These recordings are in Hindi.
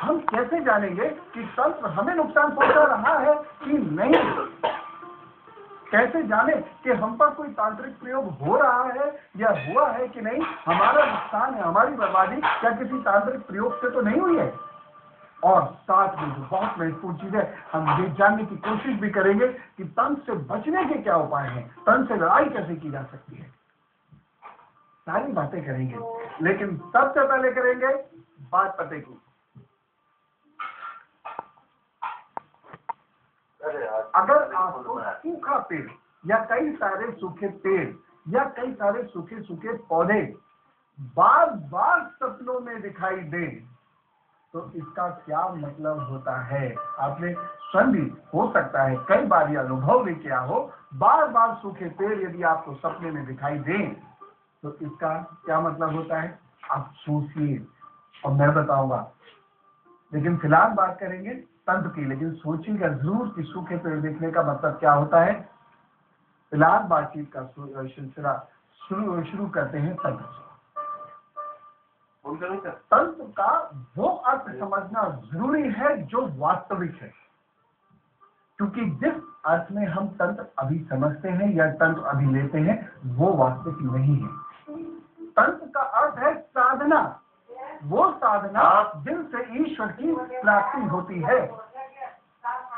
हम कैसे जानेंगे कि तंत्र हमें नुकसान पहुंचा रहा है कि नहीं? कैसे जाने कि हम पर कोई तांत्रिक प्रयोग हो रहा है या हुआ है कि नहीं? हमारा नुकसान है, हमारी बर्बादी क्या किसी तांत्रिक प्रयोग से तो नहीं हुई है? और साथ में जो बहुत महत्वपूर्ण चीज है, हम ये जानने की कोशिश भी करेंगे कि तंत्र से बचने के क्या उपाय हैं, तंत्र से लड़ाई कैसे की जा सकती है। सारी बातें करेंगे, लेकिन सबसे पहले करेंगे बात पते की। अगर आपको सूखा पेड़ या कई सारे सूखे पेड़ या कई सारे सूखे सूखे पौधे बार बार सपनों में दिखाई दे, तो इसका क्या मतलब होता है? आपने स्वयं भी हो सकता है कई बार यह अनुभव भी किया हो, बार बार सूखे पेड़ यदि आपको सपने में दिखाई दें तो इसका क्या मतलब होता है? आप सोचिए और मैं बताऊंगा। लेकिन फिलहाल बात करेंगे तंत्र की, लेकिन सोचिएगा जरूर कि सूखे पेड़ देखने का मतलब क्या होता है। फिलहाल बातचीत का सिलसिला शुरू करते हैं तंत्र से। तंत्र का वो अर्थ समझना जरूरी है जो वास्तविक है, क्योंकि जिस अर्थ में हम तंत्र अभी समझते हैं या तंत्र अभी लेते हैं वो वास्तविक नहीं है। तंत्र का अर्थ है साधना, वो साधना जिनसे ईश्वर की प्राप्ति होती है,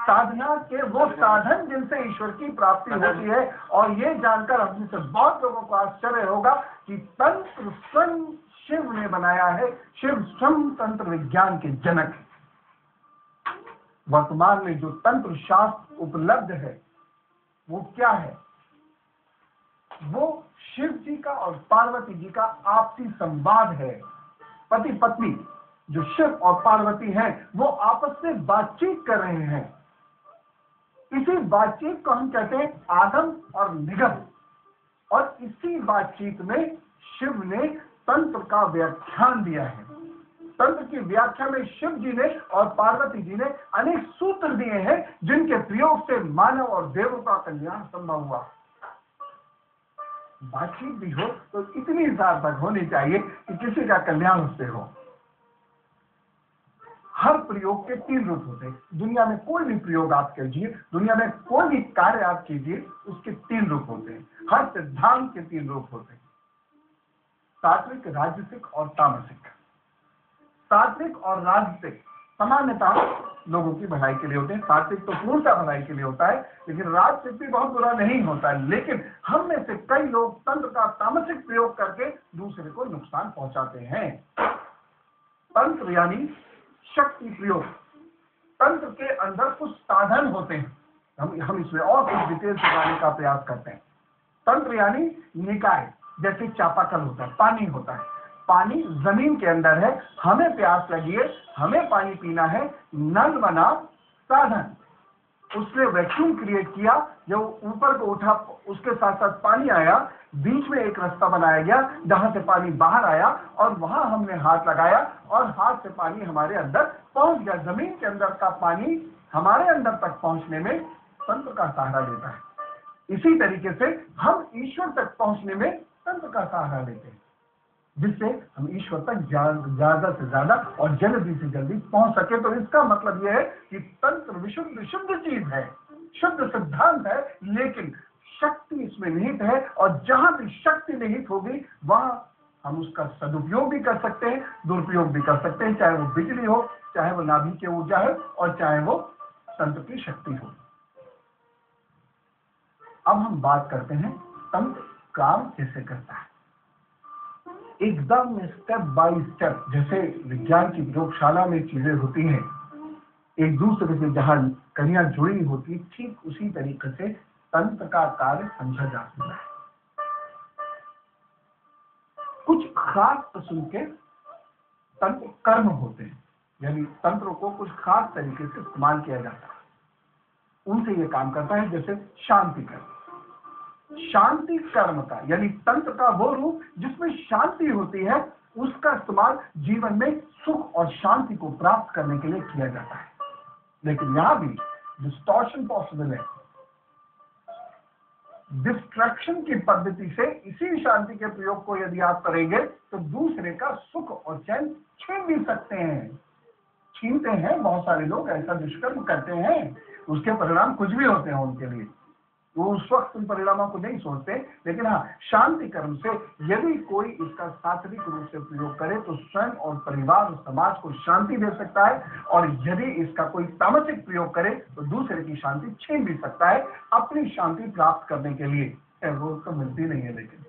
साधना के वो साधन जिनसे ईश्वर की प्राप्ति होती है। और ये जानकर हम से बहुत लोगों को आश्चर्य होगा कि तंत्र स्वयं शिव ने बनाया है। शिव स्वयं तंत्र विज्ञान के जनक है। वर्तमान में जो तंत्र शास्त्र उपलब्ध है वो क्या है? वो शिव जी का और पार्वती जी का आपसी संवाद है। पति पत्नी जो शिव और पार्वती हैं वो आपस में बातचीत कर रहे हैं। इसी बातचीत को हम कहते हैं आगम और निगम। और इसी बातचीत में शिव ने तंत्र का व्याख्यान दिया है। तंत्र की व्याख्या में शिव जी ने और पार्वती जी ने अनेक सूत्र दिए हैं जिनके प्रयोग से मानव और देवों का कल्याण संभव हुआ। बातचीत भी हो तो इतनी सार्थक होनी चाहिए कि किसी का कल्याण उससे हो। हर प्रयोग के 3 रूप होते हैं। दुनिया में कोई भी प्रयोग आप कीजिए, दुनिया में कोई भी कार्य आप कीजिए, उसके 3 रूप होते हैं। हर सिद्धांत के 3 रूप होते हैं, सात्विक, राजसिक और तामसिक। सात्विक और राजसिक सामान्यतः लोगों की भलाई के लिए होते हैं। सात्विक तो पूर्णतः भलाई के लिए होता है, लेकिन राजसिक भी बहुत बुरा नहीं होता है। लेकिन हम में से कई लोग तंत्र का तामसिक प्रयोग करके दूसरे को नुकसान पहुंचाते हैं। तंत्र यानी शक्ति प्रयोग। तंत्र के अंदर कुछ साधन होते हैं। हम इसमें और कुछ डिटेल से जाने का प्रयास करते हैं। तंत्र यानी निकाय, जैसे चापाकल होता है, पानी होता है। पानी जमीन के अंदर है, हमें प्यास लगी है, हमें पानी पीना है, नल बना साधन, उसने वैक्यूम क्रिएट किया, जब ऊपर को उठा उसके साथ साथ पानी आया, बीच में एक रास्ता बनाया गया जहां से पानी बाहर आया और वहां हमने हाथ लगाया और हाथ से पानी हमारे अंदर पहुंच गया। जमीन के अंदर का पानी हमारे अंदर तक पहुंचने में तंत्र का सहारा लेता है। इसी तरीके से हम ईश्वर तक पहुंचने में तंत्र का सहारा लेते हैं, जिससे हम ईश्वर तक ज्यादा से ज्यादा और जल्दी से जल्दी पहुंच सके। तो इसका मतलब यह है कि तंत्र विशुद्ध शुद्ध चीज है, शुद्ध सिद्धांत है, लेकिन शक्ति इसमें निहित है। और जहां भी शक्ति निहित होगी वहां हम उसका सदुपयोग भी कर सकते हैं, दुरुपयोग भी कर सकते हैं, चाहे वो बिजली हो, चाहे वो नाभि की ऊर्जा है और चाहे वो तंत्र की शक्ति हो। अब हम बात करते हैं तंत्र काम कैसे करता है, एकदम स्टेप बाय स्टेप। जैसे विज्ञान की प्रयोगशाला में चीजें होती हैं, एक दूसरे से जहां कड़ियां जुड़ी होती, ठीक उसी तरीके से तंत्र का कार्य समझा जा सकता है। कुछ खास किस्म के तंत्र कर्म होते हैं, यानी तंत्र को कुछ खास तरीके से इस्तेमाल किया जाता है, उनसे ये काम करता है। जैसे शांति कर्म, शांति कर्म का यानी तंत्र का वो रूप जिसमें शांति होती है, उसका इस्तेमाल जीवन में सुख और शांति को प्राप्त करने के लिए किया जाता है। लेकिन यहां भी डिस्टॉर्शन पॉसिबल है। डिस्ट्रैक्शन की पद्धति से इसी शांति के प्रयोग को यदि आप करेंगे तो दूसरे का सुख और चैन छीन भी सकते हैं, छीनते हैं, बहुत सारे लोग ऐसा दुष्कर्म करते हैं, उसके परिणाम कुछ भी होते हैं उनके लिए, वो उस वक्त उन परिणामों को नहीं सोचते। लेकिन हाँ, शांति कर्म से यदि कोई इसका सात्विक रूप से प्रयोग करे तो स्वयं और परिवार और समाज को शांति दे सकता है, और यदि इसका कोई तामसिक प्रयोग करे तो दूसरे की शांति छीन भी सकता है अपनी शांति प्राप्त करने के लिए। वो तो मिलती नहीं है। लेकिन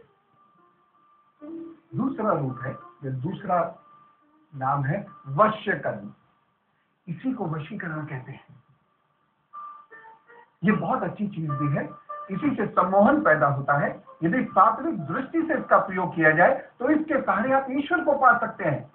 दूसरा रूप है, ये दूसरा नाम है वश्य कर्म। इसी को वशीकरण कहते हैं। ये बहुत अच्छी चीज भी है, इसी से सम्मोहन पैदा होता है। यदि सात्विक दृष्टि से इसका प्रयोग किया जाए तो इसके सहारे आप ईश्वर को पा सकते हैं,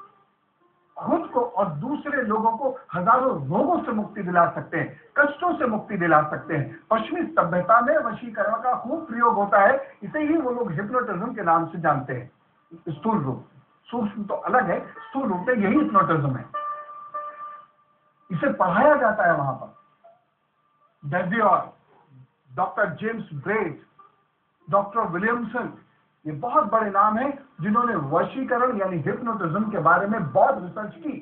खुद को और दूसरे लोगों को हजारों रोगों से मुक्ति दिला सकते हैं, कष्टों से मुक्ति दिला सकते हैं। पश्चिमी सभ्यता में वशीकरण का खूब प्रयोग होता है, इसे ही वो लोग हिप्नोटिज्म के नाम से जानते हैं। स्थूल रूप, सूक्ष्म तो अलग है, स्थूल रूप में यही हिप्नोटिज्म है। इसे पढ़ाया जाता है वहां पर। डेवियर, doctor James Brett, doctor Williamson, ये बहुत बड़े नाम हैं जिन्होंने वशीकरण यानी हिप्नोटिज्म के बारे में बहुत रिसर्च की।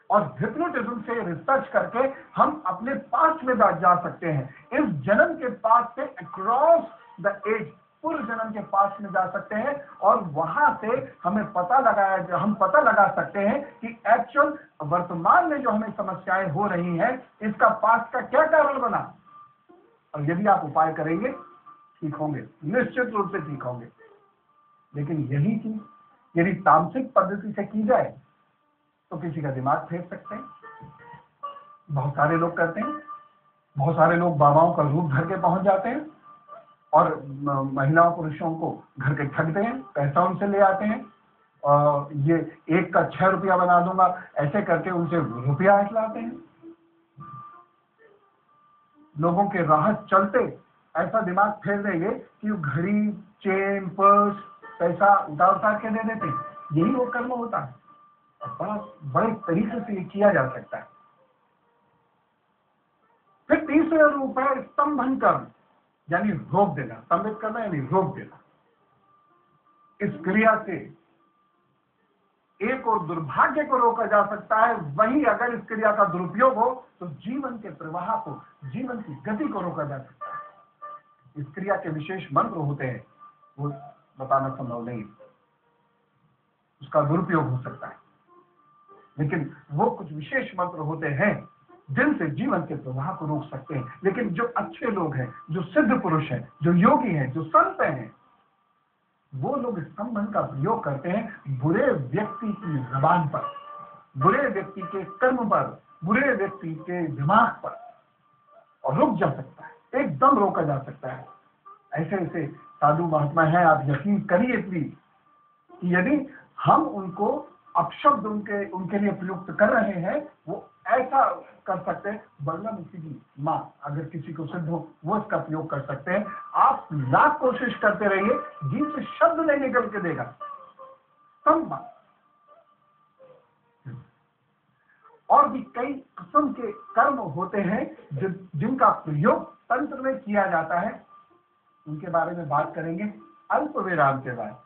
और हिप्नोटिज्म से रिसर्च करके हम अपने पास्ट में जा सकते हैं, इस जन्म के पास्ट से अक्रॉस द एज, पूर्व जन्म के पास्ट में जा सकते हैं, और वहां से हम पता लगा सकते हैं कि एक्चुअल वर्तमान में जो हमें समस्याएं हो रही हैं इसका पास्ट का क्या कारण बना। और यदि आप उपाय करेंगे ठीक होंगे, निश्चित रूप से ठीक होंगे। लेकिन यही चीज यदि तामसिक पद्धति से की जाए तो किसी का दिमाग फेर सकते हैं। बहुत सारे लोग करते हैं, बहुत सारे लोग बाबाओं का रूप धर के पहुंच जाते हैं और महिलाओं पुरुषों को घर के ठगते हैं, पैसा उनसे ले आते हैं, और ये एक का 6 रुपया बना दूंगा ऐसे करके उनसे रुपया हटलाते हैं। लोगों के राह चलते ऐसा दिमाग फेर देंगे कि घड़ी, चेन, पर्स, पैसा उतार के दे देते हैं। यही वो कर्म होता है, और बड़े तरीके से ये किया जा सकता है। फिर तीसरा रूप है स्तंभन कर्म, यानी रोक देना। स्तंभित करना यानी रोक देना। इस क्रिया से एक और दुर्भाग्य को रोका जा सकता है, वहीं अगर इस क्रिया का दुरुपयोग हो तो जीवन के प्रवाह को, जीवन की गति को रोका जा सकता है। इस क्रिया के विशेष मंत्र होते हैं, वो बताना संभव नहीं, उसका दुरुपयोग हो सकता है, लेकिन वो कुछ विशेष मंत्र होते हैं जिनसे जीवन के प्रवाह को रोक सकते हैं। लेकिन जो अच्छे लोग हैं, जो सिद्ध पुरुष हैं, जो योगी हैं, जो संत हैं, वो लोग इस संबंध का प्रयोग करते हैं बुरे व्यक्ति की जबान पर, बुरे व्यक्ति के कर्म पर, बुरे व्यक्ति के दिमाग पर, और रुक जा सकता है, एकदम रोका जा सकता है। ऐसे ऐसे साधु महात्मा हैं, आप यकीन करिए प्लीज, कि यदि हम उनको अपशब्द उनके लिए प्रयुक्त कर रहे हैं, वो ऐसा कर सकते हैं। बल्लमुखी की माँ अगर किसी को सिद्ध हो, वो इसका प्रयोग कर सकते हैं। आप लाख कोशिश करते रहिए, जी से शब्द नहीं निकल के देगा। और भी कई किस्म के कर्म होते हैं जिनका प्रयोग तंत्र में किया जाता है, उनके बारे में बात करेंगे अल्प विराम के बाद।